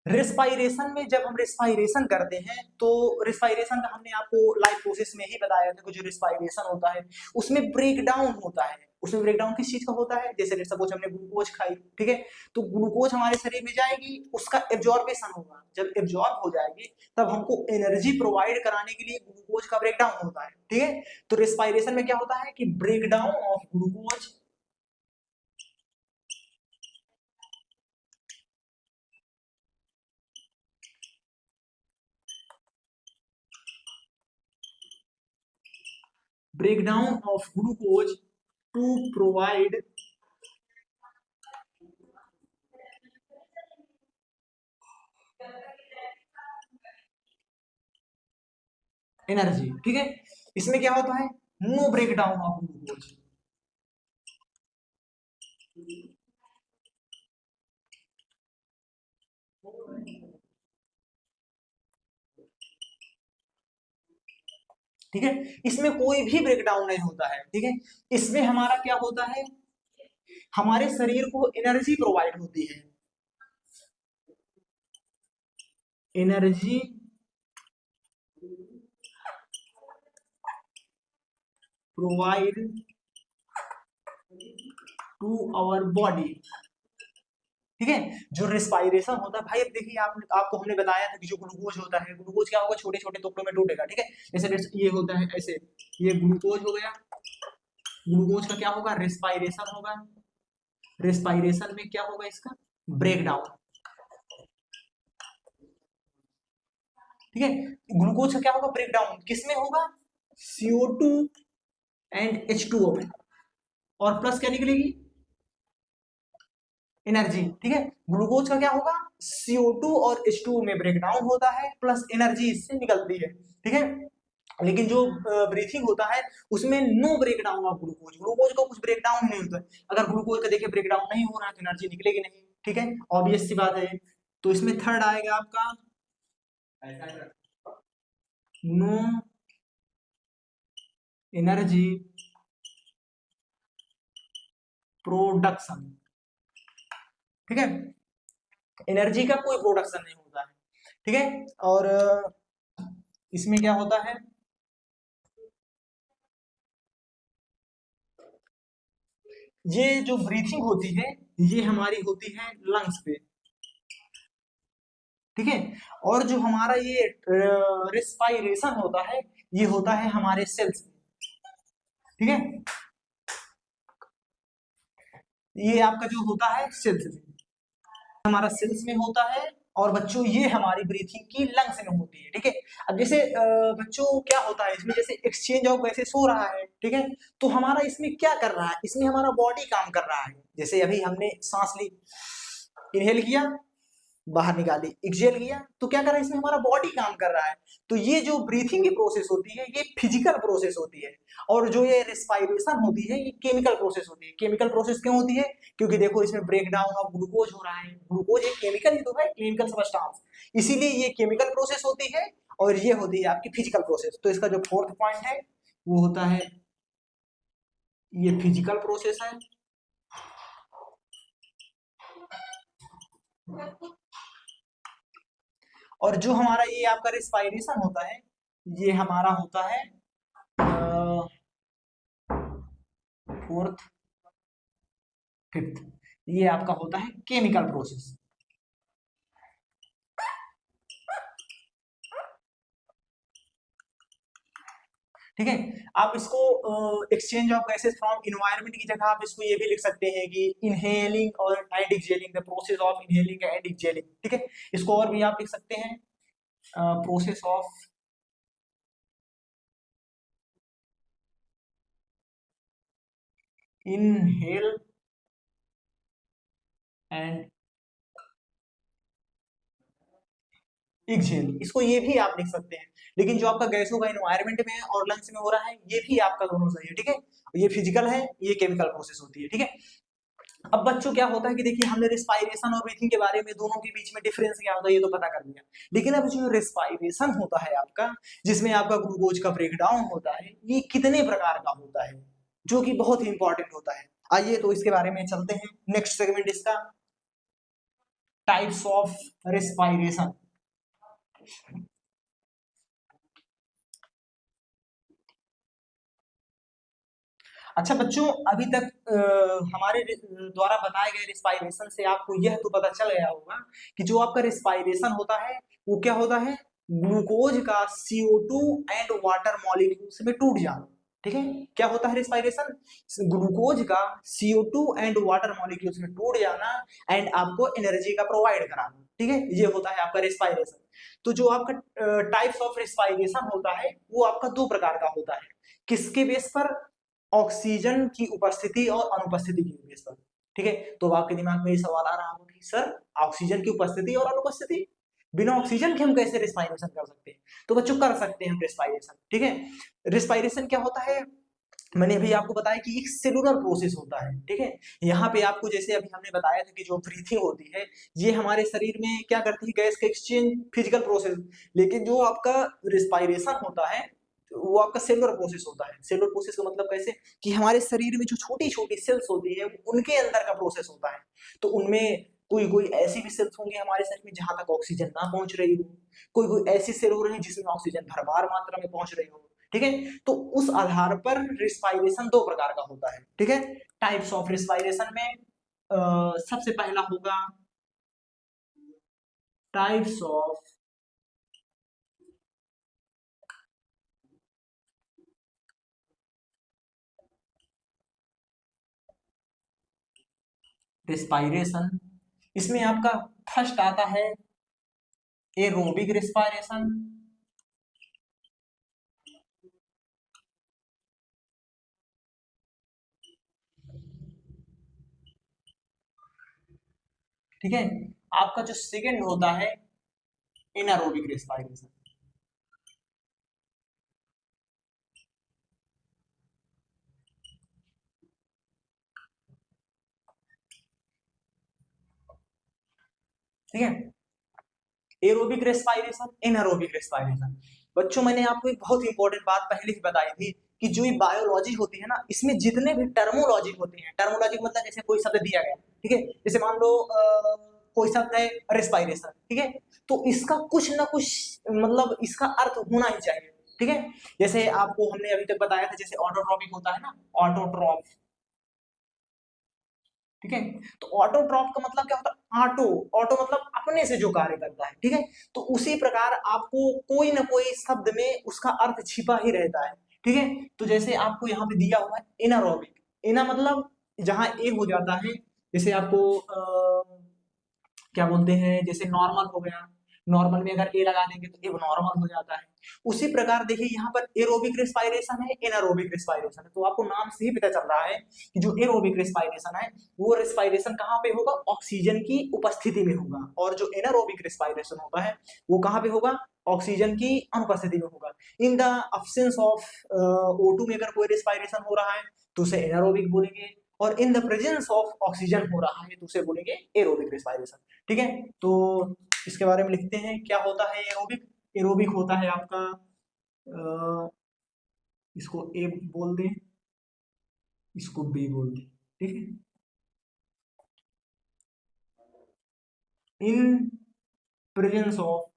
रेस्पायरेशन में, जब हम रेस्पायरेशन करते हैं तो रेस्पायरेशन का हमने आपको लाइफ प्रोसेस में ही बताया था कि जो रेस्पायरेशन होता है उसमें ब्रेक डाउन होता है। उसमें ब्रेक डाउन किस चीज का होता है? जैसे लेट्स सपोज हमने ग्लूकोज खाई, ठीक है, तो ग्लूकोज हमारे शरीर में जाएगी, उसका एब्जॉर्बेशन होगा। जब एब्जॉर्ब हो जाएगी तब हमको एनर्जी प्रोवाइड कराने के लिए ग्लूकोज का ब्रेक डाउन होता है, ठीक है। तो रेस्पायरेशन में क्या होता है कि break down of glucose, breakdown of glucose to provide energy, ठीक है। इसमें क्या होता है? No break down of glucose, ठीक है। इसमें कोई भी ब्रेक डाउन नहीं होता है, ठीक है। इसमें हमारा क्या होता है? हमारे शरीर को एनर्जी प्रोवाइड होती है, energy provide to our body, ठीक है। जो रेस्पायरेशन होता है भाई, अब देखिए आपको हमने बताया था कि जो ग्लूकोज होता है, ग्लूकोज क्या होगा? छोटे छोटे टुकड़ों में टूटेगा, ठीक है। जैसे ये होता है ऐसे, ये ग्लूकोज हो गया। ग्लूकोज का क्या होगा? रेस्पायरेशन होगा। रेस्पायरेशन में क्या होगा? इसका ब्रेक डाउन, ठीक है। ग्लूकोज का क्या होगा, ब्रेक डाउन किस में होगा, CO2 एंड H2O में, और प्लस क्या निकलेगी, एनर्जी। ठीक है, ग्लूकोज का क्या होगा, CO2 और H2O में ब्रेक डाउन होता है, प्लस एनर्जी इससे निकलती है। ठीक है, लेकिन जो ब्रीथिंग होता है उसमें no break down of glucose, glucose का कुछ ब्रेक डाउन नहीं होता है। अगर ग्लूकोज का देखिए ब्रेक डाउन नहीं हो रहा है तो एनर्जी निकलेगी नहीं। ठीक है, ऑब्वियस सी बात है। तो इसमें थर्ड आएगा आपका नो एनर्जी प्रोडक्शन। ठीक है, एनर्जी का कोई प्रोडक्शन नहीं होता है। ठीक है, और इसमें क्या होता है, ये जो ब्रीथिंग होती है ये हमारी होती है लंग्स पे। ठीक है, और जो हमारा ये रिस्पायरेशन होता है ये होता है हमारे सेल्स में। ठीक है, ये आपका जो होता है सेल्स में, हमारा सेल्स में होता है, और बच्चों ये हमारी ब्रीथिंग की लंग्स में होती है। ठीक है, अब जैसे बच्चों क्या होता है इसमें, जैसे एक्सचेंज ऑफ गैसेस हो रहा है। ठीक है, तो हमारा इसमें क्या कर रहा है, इसमें हमारा बॉडी काम कर रहा है। जैसे अभी हमने सांस ली, इनहेल किया, बाहर निकाली, एक्सहेल किया, तो क्या कर रहा है इसमें हमारा बॉडी काम कर रहा है। तो ये जो ब्रीथिंग की प्रोसेस होती है ये फिजिकल प्रोसेस होती है, और जो ये रेस्पायरेशन होती है ये केमिकल प्रोसेस होती है। केमिकल प्रोसेस क्यों होती है, क्योंकि देखो इसमें ब्रेक डाउन ऑफ ग्लूकोज हो रहा है, ग्लूकोज एक केमिकल ही तो है, केमिकल सबस्टांस, इसीलिए ये केमिकल प्रोसेस होती है, और ये होती है आपकी फिजिकल प्रोसेस। तो इसका जो फोर्थ पॉइंट है वो होता है ये फिजिकल प्रोसेस है। और जो हमारा ये आपका रेस्पायरेशन होता है ये हमारा होता है फोर्थ, फिफ्थ, ये आपका होता है केमिकल प्रोसेस। ठीक है, आप इसको exchange of gases from environment की जगह आप इसको ये भी लिख सकते हैं कि इनहेलिंग और and exhaling, the process of inhaling and exhaling. ठीक है, इसको और भी आप लिख सकते हैं process of inhale and exhale, इसको ये भी आप लिख सकते हैं। लेकिन जो आपका गैसों का एनवायरनमेंट में और लंग्स में हो रहा है ये भी आपका दोनों सही है। ठीक है, ये फिजिकल है, ये केमिकल प्रोसेस होती है। ठीक है, अब बच्चों क्या होता है कि देखिए हमने रिस्पायरेशन और ब्रीथिंग के बारे में दोनों के बीच में डिफरेंस क्या होता है ये तो पता कर लिया, लेकिन अब जो रिस्पायरेशन होता है आपका, जिसमें आपका ग्लूकोज का ब्रेकडाउन होता है, ये कितने प्रकार का होता है, जो कि बहुत ही इंपॉर्टेंट होता है। आइए तो इसके बारे में चलते हैं। नेक्स्ट सेगमेंट इसका टाइप्स ऑफ रिस्पायरेशन। अच्छा बच्चों, अभी तक हमारे द्वारा बताए गए रिस्पायरेशन से आपको यह तो पता चल गया होगा कि जो आपका रिस्पायरेशन होता है वो क्या होता है, ग्लूकोज का CO2 एंड वाटर मॉलिक्यूल्स में टूट जाना। ठीक है, क्या होता है रिस्पायरेशन, ग्लूकोज का CO2 एंड वाटर मॉलिक्यूल्स में टूट जाना एंड आपको एनर्जी का प्रोवाइड कराना। ठीक है, ये होता है आपका रिस्पायरेशन। तो जो आपका टाइप्स ऑफ रिस्पायरेशन होता है वो आपका दो प्रकार का होता है, किसके बेस पर, ऑक्सीजन की उपस्थिति और अनुपस्थिति की बेस पर। ठीक है, तो आपके दिमाग में ये सवाल आ रहा होगा कि सर ऑक्सीजन की उपस्थिति और अनुपस्थिति, बिना ऑक्सीजन के हम कैसे रिस्पायरेशन कर सकते हैं। तो बच्चों कर सकते हैं रिस्पायरेशन। ठीक है, रिस्पायरेशन क्या होता है, मैंने अभी आपको बताया कि एक सेलुलर प्रोसेस होता है। ठीक है, यहाँ पे आपको जैसे अभी हमने बताया था कि जो ब्रीथिंग होती है ये हमारे शरीर में क्या करती है, गैस का एक्सचेंज, फिजिकल प्रोसेस। लेकिन जो आपका रिस्पायरेशन होता है वो आपका सेलुलर प्रोसेस होता है। सेलुलर प्रोसेस का मतलब कैसे, कि हमारे शरीर में जो छोटी छोटी सेल्स होती है उनके अंदर का प्रोसेस होता है। तो उनमें कोई कोई ऐसी भी सेल्स होंगे हमारे शरीर में जहां तक ऑक्सीजन ना पहुंच रही हो, कोई कोई ऐसी सेल हो रही है जिसमें ऑक्सीजन भरपूर मात्रा में पहुंच रही हो। ठीक है, तो उस आधार पर रिस्पायरेशन दो प्रकार का होता है। ठीक है, टाइप्स ऑफ रिस्पायरेशन में सबसे पहला होगा टाइप्स ऑफ रिस्पायरेशन। इसमें आपका फर्स्ट आता है एरोबिक रिस्पायरेशन, ठीक है। आपका जो सेकंड होता है एनारोबिक रेस्पिरेशन। ठीक है, एरोबिक रेस्पिरेशन, एनारोबिक रेस्पिरेशन। बच्चों मैंने आपको एक बहुत इंपॉर्टेंट बात पहले ही बताई थी कि जो ये बायोलॉजी होती है ना, इसमें जितने भी टर्मोलॉजी होती है, टर्मोलॉजी मतलब जैसे कोई शब्द दिया गया, ठीक है, जैसे मान लो कोई शब्द है रेस्पिरेशन, ठीक है, तो इसका कुछ ना कुछ मतलब इसका अर्थ होना ही चाहिए, ठीक है। जैसे आपको हमने अभी तक बताया था, जैसे ऑटोट्रॉपिक होता है ना, ऑटोट्रॉप, ठीक है। तो ऑटोट्रॉप का मतलब क्या होता है, ऑटो, ऑटो मतलब अपने से जो कार्य करता है, ठीक है। तो उसी प्रकार आपको कोई ना कोई शब्द में उसका अर्थ छिपा ही रहता है, ठीक है। तो जैसे आपको यहाँ पे दिया हुआ है एनारोबिक, एना मतलब जहां ए हो जाता है, जैसे आपको क्या बोलते हैं, जैसे नॉर्मल हो गया, नॉर्मल में अगर ए लगा देंगे तो ए नॉर्मल हो जाता है। उसी प्रकार देखिए यहाँ पर एरोबिक रेस्पिरेशन है, एनारोबिक रेस्पिरेशन है, तो आपको नाम से ही पता चल रहा है कि जो एरोबिक रेस्पिरेशन है वो रेस्पिरेशन कहाँ पे होगा, ऑक्सीजन की उपस्थिति में होगा, और जो एनारोबिक रेस्पिरेशन होता है वो कहाँ पे होगा, ऑक्सीजन की अनुपस्थिति में होगा। In the absence of O2 में अगर कोई रेस्पिरेशन हो रहा है तो उसे एनारोबिक बोलेंगे, और in the presence of oxygen हो रहा है तो उसे बोलेंगे एरोबिक रेस्पिरेशन, ठीक है। तो इसके बारे में लिखते हैं, क्या होता है एरोबिक। एरोबिक होता है आपका इसको ए बोल दें, इसको बी बोल दें, ठीक है। इन प्रेजेंस ऑफ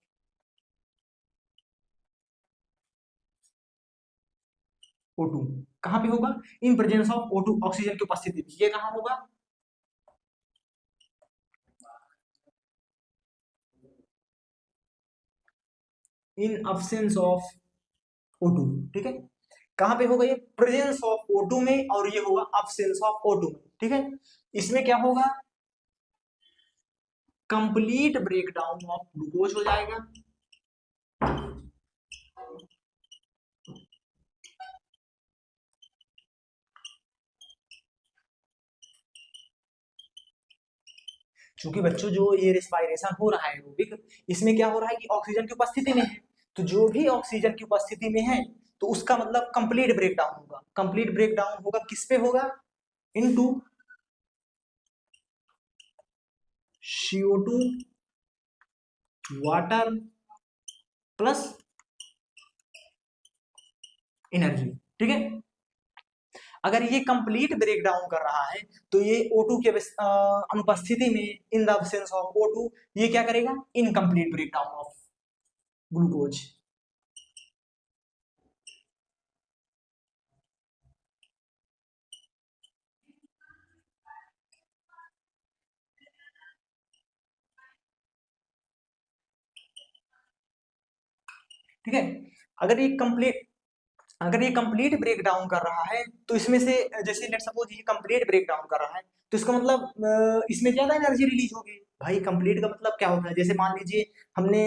O2 कहां पे होगा, in presence of O2 oxygen की उपस्थिति में, ये कहां होगा, इन अब्सेंस ऑफ O2, ठीक है। कहां पे होगा ये, प्रेजेंस ऑफ O2 में, और ये होगा अब्सेंस ऑफ O2 में, ठीक है। इसमें क्या होगा, कंप्लीट ब्रेकडाउन ऑफ ग्लूकोज हो जाएगा, क्योंकि बच्चों जो ये रेस्पिरेशन हो रहा है एरोबिक, इसमें क्या हो रहा है कि ऑक्सीजन की उपस्थिति में है, तो जो भी ऑक्सीजन की उपस्थिति में है तो उसका मतलब कंप्लीट ब्रेकडाउन होगा। कंप्लीट ब्रेकडाउन होगा किस पे होगा, into CO2 water plus energy, ठीक है। अगर ये कंप्लीट ब्रेकडाउन कर रहा है तो ये O2 के अनुपस्थिति में, in the absence of O2, ये क्या करेगा, इनकम्प्लीट ब्रेकडाउन ऑफ ग्लूकोज, ठीक है। अगर ये कंप्लीट अगर ये कंप्लीट ब्रेक डाउन कर रहा है तो इसमें से, जैसे लेट सपोज ये कंप्लीट ब्रेक डाउन कर रहा है तो इसका मतलब इसमें ज्यादा एनर्जी रिलीज होगी। भाई कंप्लीट का मतलब क्या होता है, जैसे मान लीजिए हमने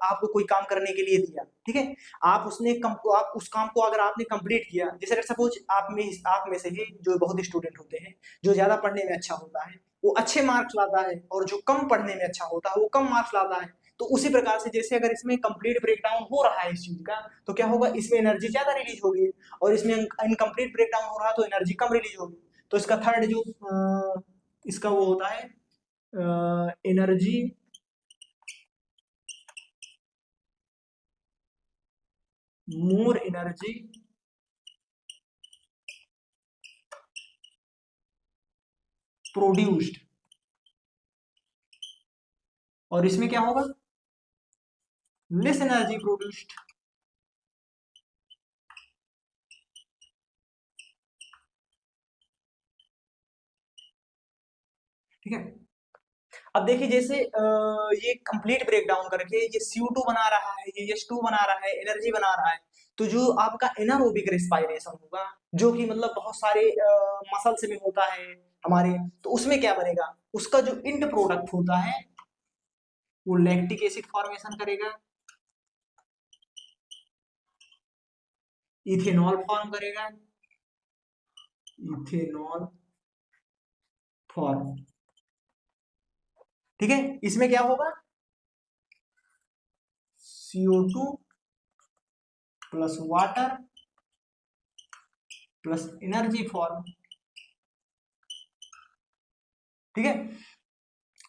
आपको कोई काम करने के लिए दिया, ठीक है, आप उस काम को अगर आपने कंप्लीट किया, जैसे लेट सपोज आप में से ही जो बहुत स्टूडेंट होते हैं, जो ज्यादा पढ़ने में अच्छा होता है वो अच्छे मार्क्स लाता है, और जो कम पढ़ने में अच्छा होता है वो कम मार्क्स लाता है। तो उसी प्रकार से जैसे अगर इसमें कंप्लीट ब्रेकडाउन हो रहा है इस चीज का, तो क्या होगा, इसमें एनर्जी ज्यादा रिलीज होगी, और इसमें इनकम्प्लीट ब्रेकडाउन हो रहा है तो एनर्जी कम रिलीज होगी। तो इसका थर्ड जो इसका वो होता है एनर्जी मोर एनर्जी प्रोड्यूस्ड, और इसमें क्या होगा, लेस एनर्जी प्रोड्यूस्ड, ठीक है। अब देखिए जैसे ये कंप्लीट ब्रेक डाउन करके ये CO2 बना रहा है, ये H2 बना रहा है, एनर्जी बना रहा है, तो जो आपका एनारोबिक रेस्पिरेशन होगा, जो कि मतलब बहुत सारे मसल्स में होता है हमारे, तो उसमें क्या बनेगा, उसका जो इंड प्रोडक्ट होता है वो लैक्टिक एसिड फॉर्मेशन करेगा, इथेनॉल फॉर्म करेगा, इथेनॉल फॉर्म, ठीक है, इसमें क्या होगा, CO2 plus water plus energy form. ठीक है,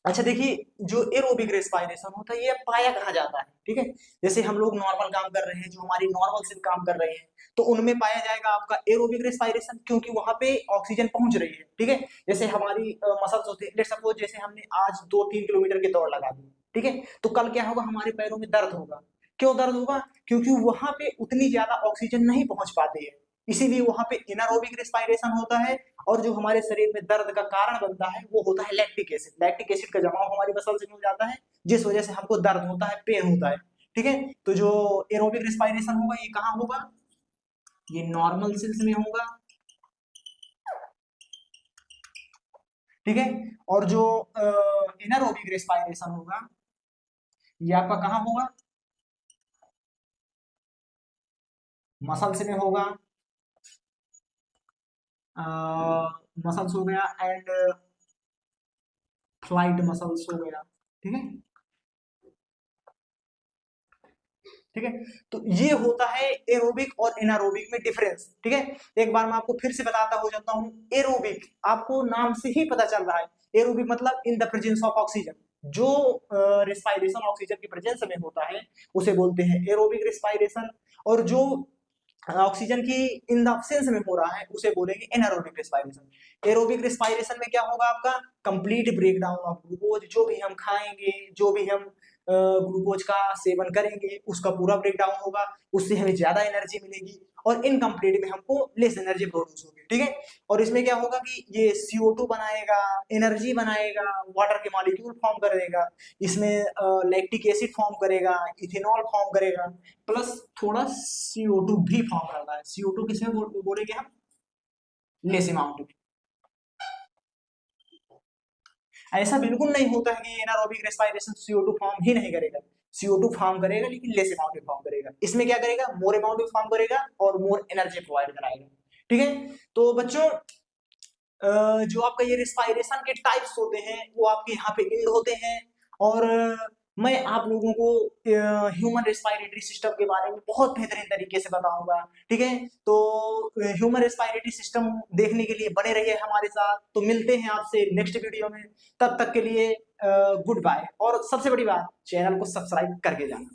अच्छा देखिए, जो एरोबिक रेस्पिरेशन होता है ये पाया कहाँ जाता है, ठीक है, जैसे हम लोग नॉर्मल काम कर रहे हैं, जो हमारी नॉर्मल से काम कर रहे हैं, तो उनमें पाया जाएगा आपका एरोबिक रेस्पिरेशन, क्योंकि वहां पे ऑक्सीजन पहुंच रही है। ठीक है, जैसे हमारी मसल्स होते हैं, लेट्स सपोज जैसे हमने आज 2-3 किलोमीटर की दौड़ लगा दी, ठीक है, तो कल क्या होगा, हमारे पैरों में दर्द होगा। क्यों दर्द होगा, क्योंकि वहां पे उतनी ज्यादा ऑक्सीजन नहीं पहुंच पाती है, इसीलिए वहां पे एनारोबिक रेस्पिरेशन होता है। और जो हमारे शरीर में दर्द का कारण बनता है वो होता है लैक्टिक एसिड। लैक्टिक एसिड का जमाव हमारी मसल्स में हो जाता है, जिस वजह से हमको दर्द होता है, पेन होता है। ठीक है, तो जो एरोबिक रेस्पिरेशन होगा ये कहाँ होगा, ये नॉर्मल सेल्स में होगा। ठीक है, और जो एनारोबिक रेस्पिरेशन होगा ये आपका कहाँ होगा, मसल्स में होगा, मसल्स हो गया एंड फ्लाइट मसल्स हो गया। ठीक है, ठीक है, तो ये होता है एरोबिक और एनारोबिक में डिफरेंस। ठीक है, एक बार मैं आपको फिर से बताता हो जाता हूँ। एरोबिक आपको नाम से ही पता चल रहा है, एरोबिक मतलब in the presence of oxygen, जो रेस्पिरेशन ऑक्सीजन की प्रेजेंस में होता है उसे बोलते हैं एरोबिक रेस्पिरेशन। और जो ऑक्सीजन की इन द अब्सेंस में हो रहा है उसे बोलेंगे एनारोबिक रेस्पिरेशन। एरोबिक रेस्पिरेशन में क्या होगा आपका, कंप्लीट ब्रेकडाउन ऑफ ग्लूकोज, जो भी हम खाएंगे, जो भी हम ग्लूकोज का सेवन करेंगे उसका पूरा ब्रेकडाउन होगा, उससे हमें ज्यादा एनर्जी मिलेगी, और इनकम्प्लीट में हमको लेस एनर्जी प्रोड्यूस होगी। ठीक है, और इसमें क्या होगा कि ये CO2 बनाएगा, एनर्जी बनाएगा, वाटर के मॉलिक्यूल फॉर्म करेगा, इसमें लैक्टिक एसिड फॉर्म करेगा, इथेनॉल फॉर्म करेगा, प्लस थोड़ा CO2 भी फॉर्म करता है। CO2 किसमें बोलेंगे हम, लेस अमाउंट में। ऐसा बिल्कुल नहीं होता है कि एनारोबिक रेस्पिरेशन CO2 फॉर्म ही नहीं करेगा, CO2 फॉर्म करेगा लेकिन लेस अमाउंट में फॉर्म करेगा। इसमें क्या करेगा, मोर अमाउंट में फॉर्म करेगा और मोर एनर्जी प्रोवाइड कराएगा। ठीक है, तो बच्चों जो आपका ये रेस्पिरेशन के टाइप्स होते हैं वो आपके यहाँ पे इंड होते हैं। और मैं आप लोगों को ह्यूमन रेस्पिरेटरी सिस्टम के बारे में बहुत बेहतरीन तरीके से बताऊंगा। ठीक है, तो ह्यूमन रेस्पिरेटरी सिस्टम देखने के लिए बने रहिए हमारे साथ। तो मिलते हैं आपसे नेक्स्ट वीडियो में, तब तक के लिए गुड बाय। और सबसे बड़ी बात, चैनल को सब्सक्राइब करके जाना।